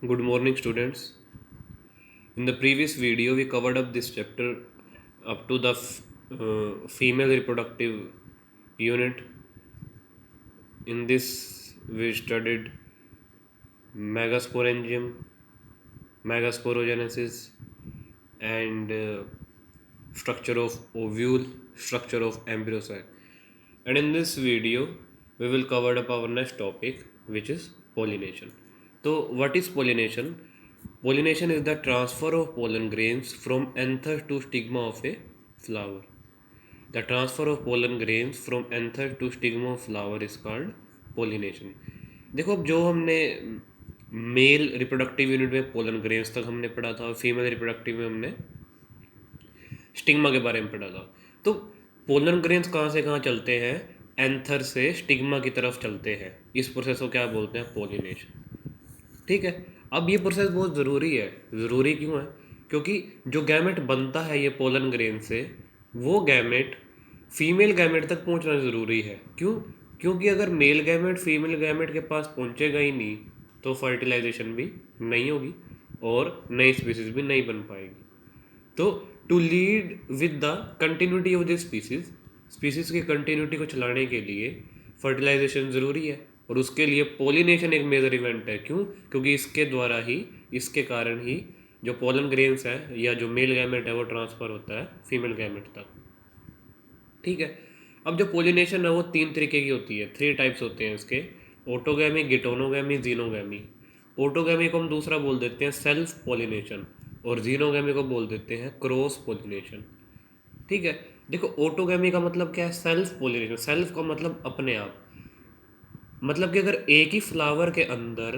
Good morning, students. In the previous video, we covered up this chapter up to the female reproductive unit. In this, we studied megasporangium, megasporogenesis, and structure of ovule, structure of embryo sac. And in this video, we will cover up our next topic, which is pollination. So, what is pollination? Pollination is the transfer of pollen grains from anther to stigma of a flower. The transfer of pollen grains from anther to stigma of flower is called pollination. देखो अब जो हमने male reproductive unit में pollen grains तक हमने पढ़ा था और फीमेल रिप्रोडक्टिव में हमने स्टिग्मा के बारे में पढ़ा था। तो पोलन ग्रेन्स कहाँ से कहाँ चलते हैं? एंथर से स्टिग्मा की तरफ चलते हैं। इस प्रोसेस को क्या बोलते हैं? पोलिनेशन। ठीक है, अब ये प्रोसेस बहुत ज़रूरी है। ज़रूरी क्यों है? क्योंकि जो गैमेट बनता है ये पोलन ग्रेन से, वो गैमेट फीमेल गैमेट तक पहुंचना ज़रूरी है। क्यों? क्योंकि अगर मेल गैमेट फीमेल गैमेट के पास पहुंचेगा ही नहीं तो फर्टिलाइजेशन भी नहीं होगी और नई स्पीसीज भी नहीं बन पाएगी। तो to lead with the continuity of this species की कंटिन्यूटी को चलाने के लिए फर्टिलाइजेशन ज़रूरी है और उसके लिए पोलिनेशन एक मेजर इवेंट है। क्यों? क्योंकि इसके द्वारा ही, इसके कारण ही जो पोलन ग्रेन्स है या जो मेल गैमेट है वो ट्रांसफ़र होता है फीमेल गैमेट तक। ठीक है, अब जो पोलिनेशन है वो 3 तरीके की होती है, 3 टाइप्स होते हैं इसके: ऑटोगैमी, गिटोनोगैमी, जीनोगैमी। ऑटोगैमी को हम दूसरा बोल देते हैं सेल्फ पोलिनेशन और जीनोगैमी को बोल देते हैं क्रॉस पोलिनेशन। ठीक है, देखो ऑटोगैमी का मतलब क्या है? Self pollination. सेल्फ का मतलब अपने आप, मतलब कि अगर एक ही फ्लावर के अंदर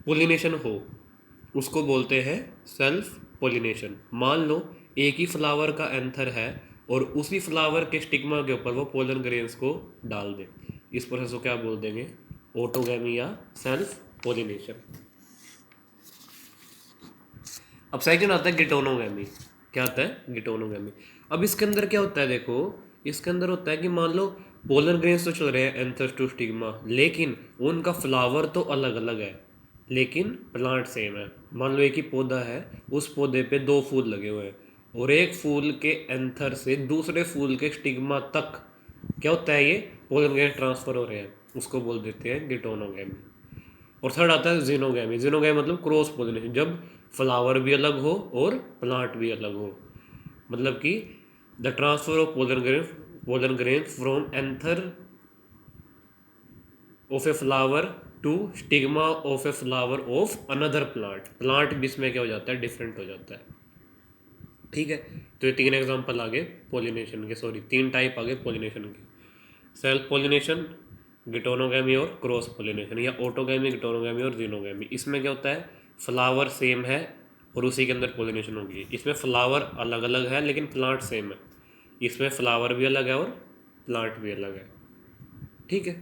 पोलिनेशन हो उसको बोलते हैं सेल्फ पोलिनेशन। मान लो एक ही फ्लावर का एंथर है और उसी फ्लावर के स्टिग्मा के ऊपर वो पोलन ग्रेन्स को डाल दे, इस प्रोसेस को क्या बोल देंगे? ऑटोगैमी या सेल्फ पोलिनेशन। अब सेकंड आता है गिटोनोगैमी। क्या आता है? गिटोनोगैमी। अब इसके अंदर क्या होता है? देखो इसके अंदर होता है कि मान लो पोलन ग्रेन्स तो चल रहे हैं एंथर टू स्टिग्मा, लेकिन उनका फ्लावर तो अलग अलग है लेकिन प्लांट सेम है। मान लो एक ही पौधा है, उस पौधे पे 2 फूल लगे हुए हैं और एक फूल के एंथर से दूसरे फूल के स्टिग्मा तक क्या होता है? ये पोलन ग्रेन ट्रांसफर हो रहे हैं, उसको बोल देते हैं गिटोनोगैमी। और थर्ड आता है जीनोगैमी। जीनोगैमी मतलब क्रॉस पोलिनेशन, जब फ्लावर भी अलग हो और प्लांट भी अलग हो, मतलब कि the transfer of pollen grain from anther of a flower to stigma of a flower of another plant भी इसमें क्या हो जाता है? डिफरेंट हो जाता है। ठीक है, तो ये 3 एग्जांपल आ गए पोलिनेशन के, सॉरी 3 टाइप आ गए पोलिनेशन के: सेल्फ पोलिनेशन, गिटोनोगैमी और क्रॉस पोलिनेशन, या ऑटोगैमी, गिटोनोगैमी और जीनोगैमी। इसमें क्या होता है? फ्लावर सेम है और उसी के अंदर पोलिनेशन होगी। इसमें फ्लावर अलग अलग है लेकिन प्लांट सेम है। इसमें फ्लावर भी अलग है और प्लांट भी अलग है। ठीक है,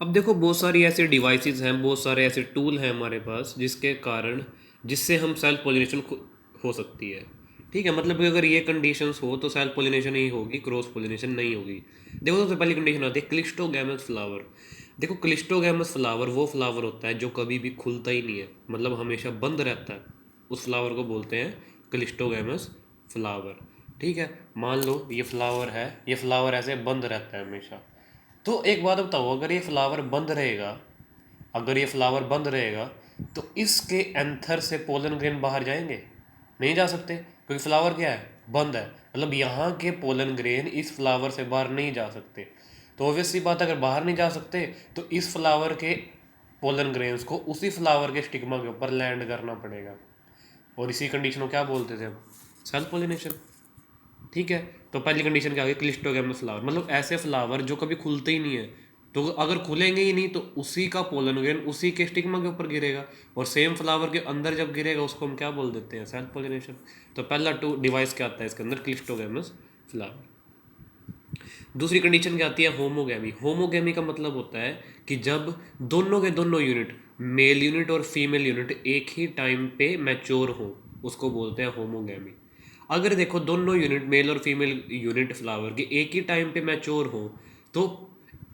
अब देखो बहुत सारी ऐसे डिवाइसेस हैं, बहुत सारे ऐसे टूल हैं हमारे पास जिसके कारण, जिससे हम सेल्फ पोलिनेशन हो सकती है। ठीक है, मतलब कि अगर ये कंडीशंस हो तो सेल्फ पोलिनेशन ही होगी, क्रॉस पोलिनेशन नहीं होगी। देखो सबसे पहली कंडीशन आती है क्लिस्टोगैमस फ्लावर। देखो क्लिस्टोगैमस फ्लावर वो फ्लावर होता है जो कभी भी खुलता ही नहीं है, मतलब हमेशा बंद रहता है। उस फ्लावर को बोलते हैं क्लिस्टोगैमस फ्लावर। ठीक है, मान लो ये फ्लावर है, ये फ्लावर ऐसे बंद रहता है हमेशा। तो एक बात बताओ, अगर ये फ्लावर बंद रहेगा, अगर ये फ्लावर बंद रहेगा तो इसके एंथर से पोलन ग्रेन बाहर जाएंगे? नहीं जा सकते, क्योंकि फ्लावर क्या है? बंद है। मतलब यहाँ के पोलन ग्रेन इस फ्लावर से बाहर नहीं जा सकते। तो ऑब्वियसली बात, अगर बाहर नहीं जा सकते तो इस फ्लावर के पोलन ग्रेन्स को उसी फ्लावर के स्टिग्मा के ऊपर लैंड करना पड़ेगा, और इसी कंडीशन को क्या बोलते थे हम? Self pollination. ठीक है, तो पहली कंडीशन क्या आ गई? क्लिस्टोगैमस फ्लावर, मतलब ऐसे फ्लावर जो कभी खुलते ही नहीं है, तो अगर खुलेंगे ही नहीं तो उसी का पोलन ग्रेन उसी के स्टिग्मा के ऊपर गिरेगा, और सेम फ्लावर के अंदर जब गिरेगा उसको हम क्या बोल देते हैं? Self pollination. तो पहला डिवाइस क्या आता है इसके अंदर? Cleistogamous flower. दूसरी कंडीशन क्या आती है? होमोगैमी। होमोगैमी का मतलब होता है कि जब दोनों के दोनों यूनिट, मेल यूनिट और फीमेल यूनिट, एक ही टाइम पे मैच्योर हो, उसको बोलते हैं होमोगैमी। अगर देखो दोनों यूनिट, मेल और फीमेल यूनिट फ्लावर के एक ही टाइम पे मैच्योर हो तो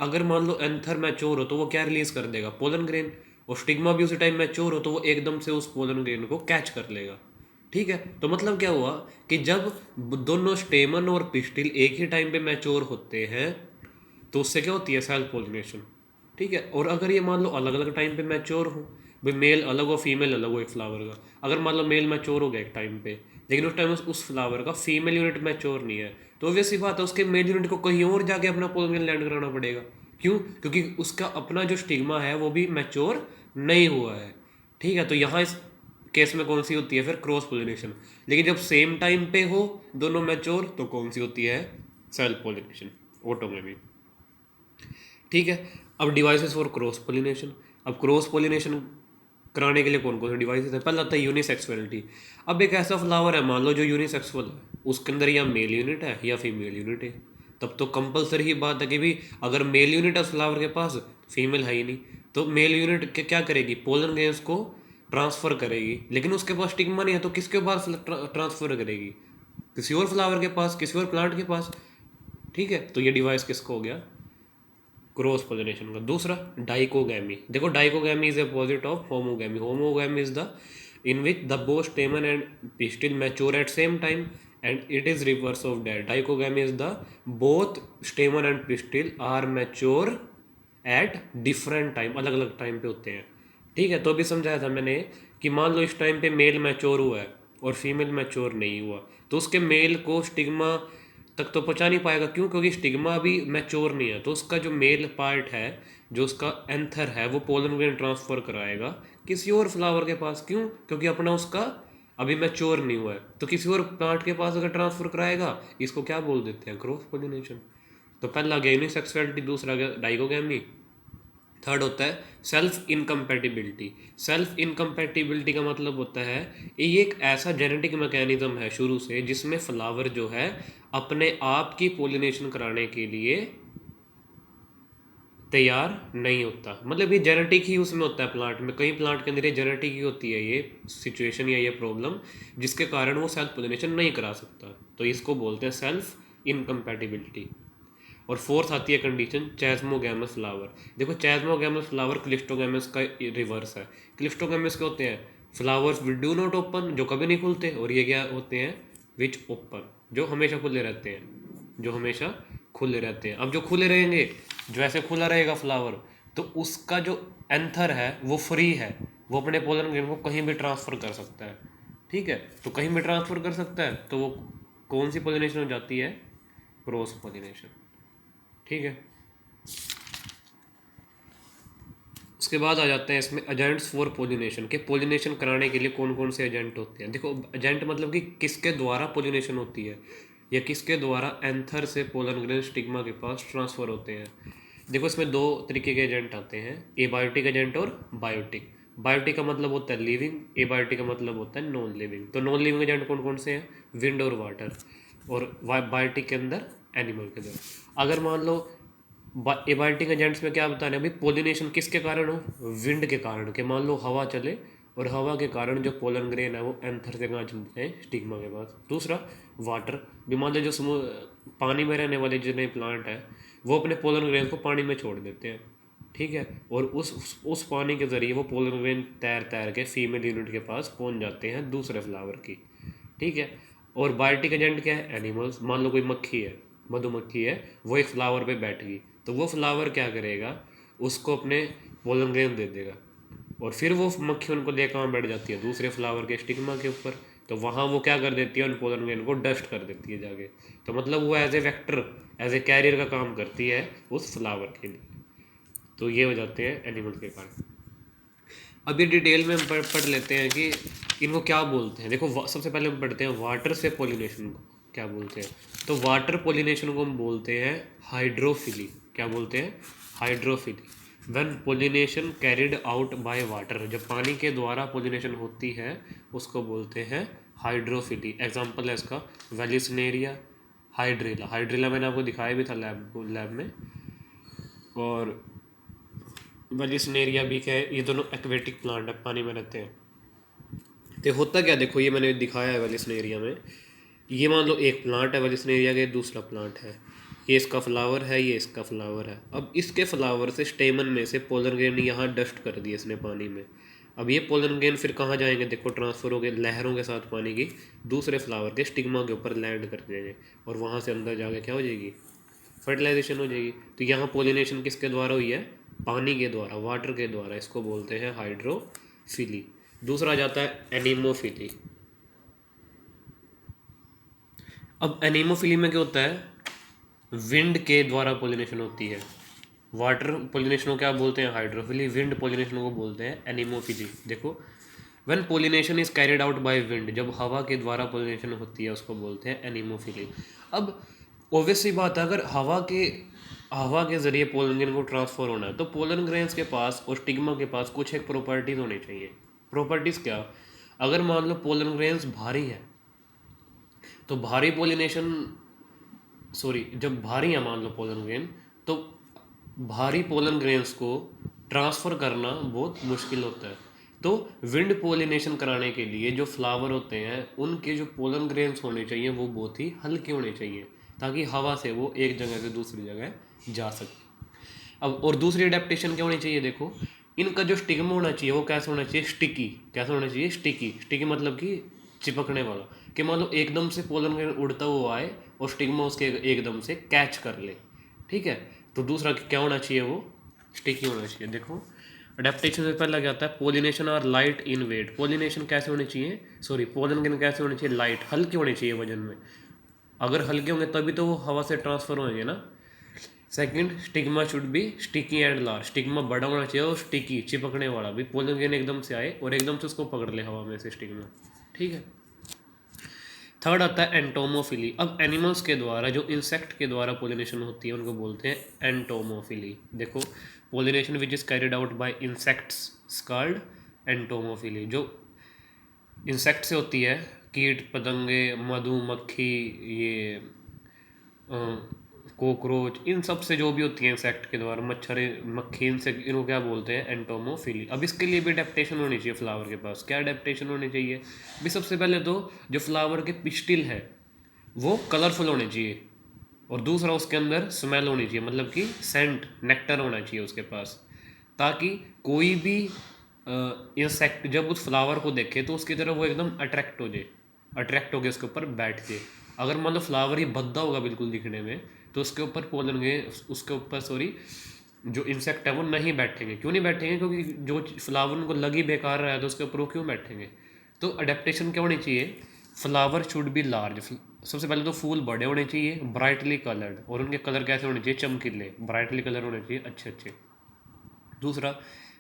अगर मान लो एंथर मैच्योर हो तो वो क्या रिलीज कर देगा, पोलन ग्रेन, और स्टिग्मा भी उसी टाइम मैच्योर हो तो वो एकदम से उस पोलन ग्रेन को कैच कर लेगा। ठीक है, तो मतलब क्या हुआ कि जब दोनों स्टेमन और पिस्टिल एक ही टाइम पे मैच्योर होते हैं तो उससे क्या होती है, सेल्फ पोलिनेशन। ठीक है, और अगर ये मान लो अलग अलग टाइम पे मैच्योर हो, भाई मेल अलग हो फीमेल अलग हो एक फ्लावर का, अगर मान लो मेल मैच्योर हो गया एक टाइम पे, लेकिन उस टाइम उस फ्लावर का फीमेल यूनिट मैच्योर नहीं है, तो वैसी बात है उसके मेल यूनिट को कहीं और जाके अपना पोलन लैंड कराना पड़ेगा। क्यों? क्योंकि उसका अपना जो स्टिग्मा है वो भी मैच्योर नहीं हुआ है। ठीक है, तो यहाँ इस केस में कौन सी होती है फिर, क्रॉस पोलिनेशन। लेकिन जब सेम टाइम पे हो दोनों मैच्योर तो कौन सी होती है, सेल्फ पोलिनेशन, ऑटोमेमी। ठीक है, अब डिवाइसेस फॉर क्रॉस पोलिनेशन। अब क्रॉस पोलिनेशन कराने के लिए कौन कौन से डिवाइसेस है, पहला आता है यूनिसेक्सुअलिटी। अब एक ऐसा फ्लावर है मान लो जो यूनिसेक्सुअल है, उसके अंदर या मेल यूनिट है या फीमेल यूनिट है, तब तो कंपलसरी ही बात है कि भाई अगर मेल यूनिट है उस फ्लावर के पास, फीमेल है ही नहीं, तो मेल यूनिट क्या करेगी, पोलन ग्रेन्स को ट्रांसफर करेगी, लेकिन उसके पास स्टिग्मा नहीं है तो किसके पास ट्रांसफर करेगी, किसी और फ्लावर के पास, किसी और प्लांट के पास। ठीक है, तो ये डिवाइस किसको हो गया, क्रॉस पोलिनेशन का। दूसरा डाइकोगैमी। देखो dichogamy is opposite of homogamy. Homogamy is the in which the both stamen and pistil mature at same time and it is reverse of that. Dichogamy is the both stamen and pistil are mature at different time, अलग अलग time पे होते हैं। ठीक है, तो अभी समझाया था मैंने कि मान लो इस टाइम पे मेल मैच्योर हुआ है और फीमेल मैच्योर नहीं हुआ, तो उसके मेल को स्टिग्मा तक तो पहुंचा नहीं पाएगा। क्यों? क्योंकि स्टिग्मा अभी मैच्योर नहीं है, तो उसका जो मेल पार्ट है, जो उसका एंथर है, वो पोलन ग्रेन ट्रांसफर कराएगा किसी और फ्लावर के पास। क्यों? क्योंकि अपना उसका अभी मैच्योर नहीं हुआ है, तो किसी और प्लांट के पास अगर ट्रांसफर कराएगा, इसको क्या बोल देते हैं, क्रॉस पोलिनेशन। तो पहला गया यूनिसेक्सुअलिटी, दूसरा गया डाइकोगैमी, थर्ड होता है सेल्फ इनकम्पैटिबिलिटी। सेल्फ इनकम्पैटिबिलिटी का मतलब होता है ये एक ऐसा जेनेटिक मैकेनिज्म है शुरू से जिसमें फ्लावर जो है अपने आप की पोलिनेशन कराने के लिए तैयार नहीं होता। मतलब ये जेनेटिक ही उसमें होता है प्लांट में, कई प्लांट के अंदर ये जेनेटिक ही होती है ये सिचुएशन या ये प्रॉब्लम, जिसके कारण वो सेल्फ पोलिनेशन नहीं करा सकता, तो इसको बोलते हैं सेल्फ इनकम्पैटिबिलिटी। और फोर्थ आती है कंडीशन चैस्मोगैमस फ्लावर। देखो चैस्मोगैमस फ्लावर क्लिस्टोगैमस का रिवर्स है। क्लिस्टोगैमस के होते हैं flowers which do not open, जो कभी नहीं खुलते, और ये क्या होते हैं, विच ओपन, जो हमेशा खुले रहते हैं, जो हमेशा खुले रहते हैं। अब जो खुले रहेंगे, जो ऐसे खुला रहेगा फ्लावर, तो उसका जो एंथर है वो फ्री है, वो अपने पोलन ग्रेन को कहीं भी ट्रांसफ़र कर सकता है। ठीक है, तो कहीं भी ट्रांसफ़र कर सकता है, तो वो कौन सी पोलिनेशन हो जाती है, क्रॉस पोलिनेशन। ठीक है, उसके बाद आ जाते हैं इसमें एजेंट्स फॉर पोलिनेशन के। पोलिनेशन कराने के लिए कौन कौन से एजेंट होते हैं। देखो एजेंट मतलब कि किसके द्वारा पोलिनेशन होती है या किसके द्वारा एंथर से पोलन ग्रेन स्टिग्मा के पास ट्रांसफ़र होते हैं। देखो इसमें दो तरीके के एजेंट आते हैं, एबायोटिक एजेंट और बायोटिक। बायोटिक का मतलब होता है लिविंग, एबायोटिक का मतलब होता है नॉन लिविंग। तो नॉन लिविंग एजेंट कौन कौन से हैं, विंड और वाटर, और बायोटिक के अंदर एनिमल के अंदर। अगर मान लो एबायोटिक एजेंट्स में क्या बताना है भाई, पोलिनेशन किसके कारण हो, विंड के कारण, के मान लो हवा चले और हवा के कारण जो पोलन ग्रेन है वो एंथर से कहाँ चलते हैं, स्टिग्मा के पास। दूसरा वाटर, भी मान लो जो पानी में रहने वाले जितने प्लांट है वो अपने पोलन ग्रेन को पानी में छोड़ देते हैं। ठीक है, और उस पानी के ज़रिए वो पोलन ग्रेन तैर तैर के फीमेल यूनिट के पास पहुंच जाते हैं दूसरे फ्लावर की। ठीक है, और बायोटिक एजेंट क्या है, एनिमल्स। मान लो कोई मक्खी है, मधुमक्खी है, वो एक फ्लावर पे बैठ गई, तो वो फ्लावर क्या करेगा, उसको अपने पोलन ग्रेन दे देगा, और फिर वो मक्खी उनको लेकर कहाँ बैठ जाती है, दूसरे फ्लावर के स्टिग्मा के ऊपर। तो वहाँ वो क्या कर देती है, उन पोलन ग्रेन को डस्ट कर देती है जाके। तो मतलब वो as a vector, as a carrier का काम करती है उस फ्लावर के लिए। तो ये हो जाते हैं एनिमल के कारण। अभी डिटेल में हम पढ़ लेते हैं कि इनको क्या बोलते हैं। देखो सबसे पहले हम पढ़ते हैं वाटर से पोलिनेशन को क्या बोलते हैं। तो वाटर पोलिनेशन को हम बोलते हैं हाइड्रोफिली। क्या बोलते हैं, hydrophily. When pollination carried out by water, जब पानी के द्वारा पोलिनेशन होती है उसको बोलते हैं हाइड्रोफिली। एग्जांपल है इसका वेलिसनेरिया, हाइड्रिला। हाइड्रिला मैंने आपको दिखाया भी था लैब में। और वेलिसनेरिया भी क्या है, ये दोनों एक्वेटिक प्लांट है, पानी में रहते हैं। तो होता क्या, देखो ये मैंने दिखाया है वेलिसनेरिया में, ये मान लो एक प्लांट है वेलिसनेरिया के, दूसरा प्लांट है। ये इसका फ्लावर है, ये इसका फ्लावर है। अब इसके फ्लावर से स्टेमन में से पोलन ग्रेन यहाँ डस्ट कर दिए इसने पानी में। अब ये पोलन ग्रेन फिर कहाँ जाएंगे, देखो ट्रांसफ़र हो गए लहरों के साथ पानी की, दूसरे फ्लावर के स्टिग्मा के ऊपर लैंड कर जाएंगे और वहाँ से अंदर जाके क्या हो जाएगी, फर्टिलाइजेशन हो जाएगी। तो यहाँ पोलिनेशन किसके द्वारा हुई है, पानी के द्वारा, वाटर के द्वारा, इसको बोलते हैं हाइड्रोफिली। दूसरा जाता है एनीमोफिली। अब एनीमोफिली में क्या होता है, विंड के द्वारा पोलिनेशन होती है। वाटर पोलिनेशन को क्या बोलते हैं, हाइड्रोफिली। विंड पोलिनेशन को बोलते हैं एनीमोफिली। देखो, when pollination is carried out by wind, जब हवा के द्वारा पोलिनेशन होती है उसको बोलते हैं एनीमोफिली। अब ऑब्वियस सी बात है, अगर हवा के जरिए पोलन ग्रेन को ट्रांसफर होना है तो पोलन ग्रेन्स के पास और स्टिग्मा के पास कुछ एक प्रॉपर्टीज होनी चाहिए। प्रॉपर्टीज क्या, अगर मान लो पोलन ग्रेन्स भारी है तो भारी पोलिनेशन, सॉरी, जब भारी है मान लो पोलन ग्रेन, तो भारी पोलन ग्रेन्स को ट्रांसफ़र करना बहुत मुश्किल होता है। तो विंड पोलिनेशन कराने के लिए जो फ्लावर होते हैं उनके जो पोलन ग्रेन्स होने चाहिए वो बहुत ही हल्के होने चाहिए, ताकि हवा से वो एक जगह से दूसरी जगह जा सके। अब और दूसरी अडेप्टेशन क्या होनी चाहिए, देखो इनका जो स्टिग्मा होना चाहिए वो कैसा होना चाहिए, स्टिकी। कैसा होना चाहिए, स्टिकी। स्टिकी मतलब कि चिपकने वाला, कि मान लो एकदम से पोलन ग्रेन उड़ता हुआ आए और स्टिग्मा उसके एकदम से कैच कर ले, ठीक है। तो दूसरा क्या होना चाहिए, वो स्टिकी होना चाहिए। देखो अडेप्टेशन से पहले क्या आता है, पोलिनेशन और लाइट इन वेट। पोलिनेशन कैसे होने चाहिए, सॉरी पोलन ग्रेन कैसे होने चाहिए, लाइट, हल्के होने चाहिए वजन में। अगर हल्के होंगे तभी तो वो हवा से ट्रांसफर होंगे ना। Second, stigma should be sticky and large. Stigma बड़ा होना चाहिए और स्टिकी, चिपकने वाला भी। पोलन ग्रेन एकदम से आए और एकदम से उसको पकड़ ले हवा में से स्टिग्मा, ठीक है। थर्ड आता है एंटोमोफिली। अब एनिमल्स के द्वारा, जो इंसेक्ट के द्वारा पोलिनेशन होती है उनको बोलते हैं एंटोमोफिली। देखो, pollination which is carried out by insects called entomophily. जो इंसेक्ट से होती है, कीट पतंगे, मधुमक्खी, ये कोकरोच, इन सब से जो भी होती है इंसेक्ट के द्वारा, मच्छर, मक्खी, इनसे इनको क्या बोलते हैं, एंटोमोफिली। अब इसके लिए भी अडेप्टेशन होनी चाहिए फ्लावर के पास। क्या अडेप्टेशन होनी चाहिए भी, सबसे पहले तो जो फ्लावर के पिस्टिल है वो कलरफुल होने चाहिए, और दूसरा उसके अंदर स्मेल होनी चाहिए, मतलब कि सेंट, नेक्टर होना चाहिए उसके पास, ताकि कोई भी इंसेक्ट जब उस फ्लावर को देखे तो उसकी तरफ वो एकदम अट्रैक्ट हो जाए, अट्रैक्ट होकर उसके ऊपर बैठ जाए। अगर मान लो फ्लावर ही भद्दा होगा बिल्कुल दिखने में, तो उसके ऊपर पोलन गए, उसके ऊपर सॉरी जो इंसेक्ट है वो नहीं बैठेंगे। क्यों नहीं बैठेंगे, क्योंकि जो फ्लावर उनको लगी बेकार रहा है तो उसके ऊपर वो क्यों बैठेंगे। तो अडेप्टेशन क्या होनी चाहिए, फ्लावर शुड बी लार्ज। सबसे पहले तो फूल बड़े होने चाहिए, ब्राइटली कलर्ड, और उनके कलर कैसे होने चाहिए, चमकीले, ब्राइटली कलर होने चाहिए, अच्छे अच्छे। दूसरा,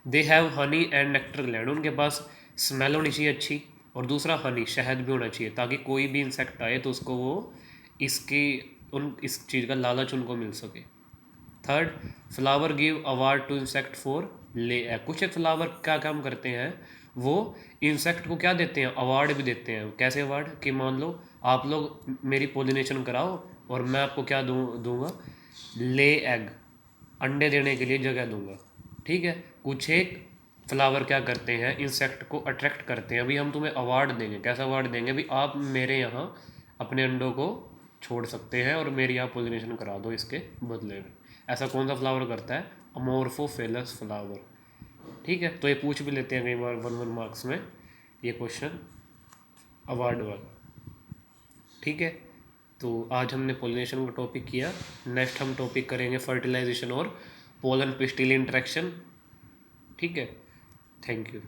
they have honey and nectar gland. उनके पास स्मेल होनी चाहिए अच्छी, और दूसरा हनी, शहद भी होना चाहिए, ताकि कोई भी इंसेक्ट आए तो उसको वो इसकी इस चीज़ का लालच उनको मिल सके। Third, flower give award to insect for lay egg. कुछ एक फ्लावर क्या काम करते हैं, वो इंसेक्ट को क्या देते हैं, अवार्ड भी देते हैं। कैसे अवार्ड, कि मान लो आप लोग मेरी पोलिनेशन कराओ और मैं आपको क्या दूंगा, ले एग, अंडे देने के लिए जगह दूंगा, ठीक है। कुछ एक फ्लावर क्या करते हैं, इंसेक्ट को अट्रैक्ट करते हैं, अभी हम तुम्हें अवार्ड देंगे। कैसा अवार्ड देंगे, भी आप मेरे यहाँ अपने अंडों को छोड़ सकते हैं और मेरी यहाँ पोलिनेशन करा दो इसके बदले में। ऐसा कौन सा फ्लावर करता है, अमोर्फोफिलस फ्लावर, ठीक है। तो ये पूछ भी लेते हैं कई बार 1 मार्क्स में ये क्वेश्चन, अवार्ड वाला, ठीक है। तो आज हमने पोलिनेशन का टॉपिक किया। नेक्स्ट हम टॉपिक करेंगे फर्टिलाइजेशन और पोलन पिस्टिल इंटरेक्शन, ठीक है। Thank you.